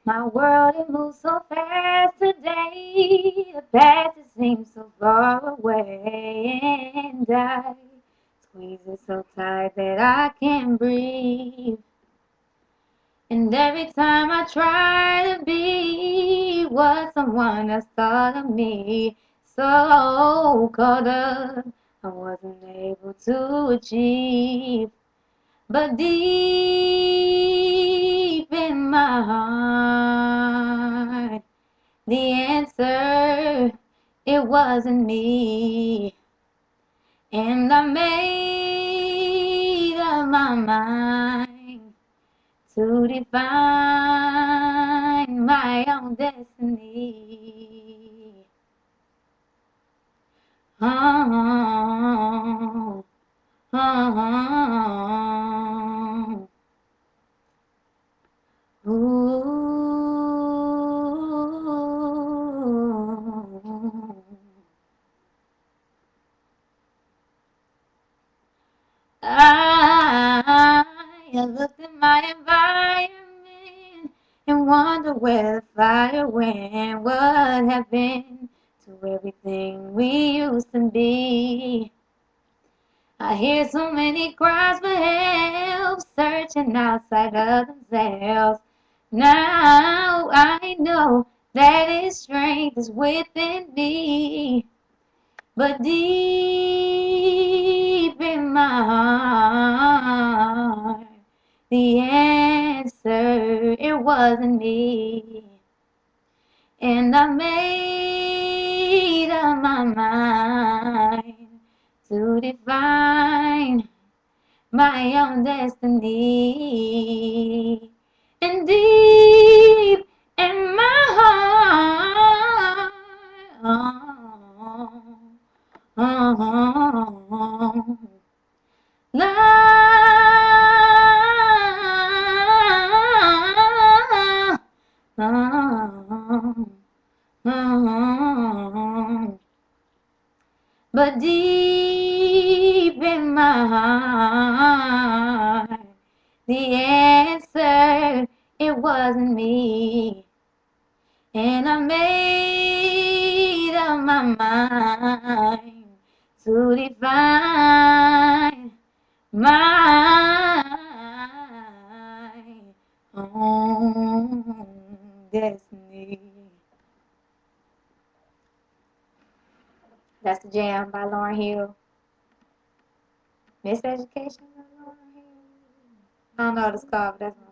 My world, it moves so fast today. The past, it seems so far away. And I squeeze it so tight that I can't breathe. And every time I try to be what someone else thought of me, so caught up, I wasn't able to achieve. But deep in my heart, the answer, it wasn't me. And I made up my mind to define my own destiny. Oh, oh, oh. Ooh. I looked at my environment and wonder where the fire went. What happened to everything we used to be? I hear so many cries for help, searching outside of themselves. Now I know that His strength is within me. But deep in my heart, the answer, it wasn't me. And I made up my mind to define my own destiny. And deep in my heart, oh, love, oh, oh. But deep in my heart, the answer, it wasn't me. And I made up my mind to define my own destiny. That's the jam by Lauryn Hill. Miseducation by Lauryn Hill. I don't know what it's called, but that's my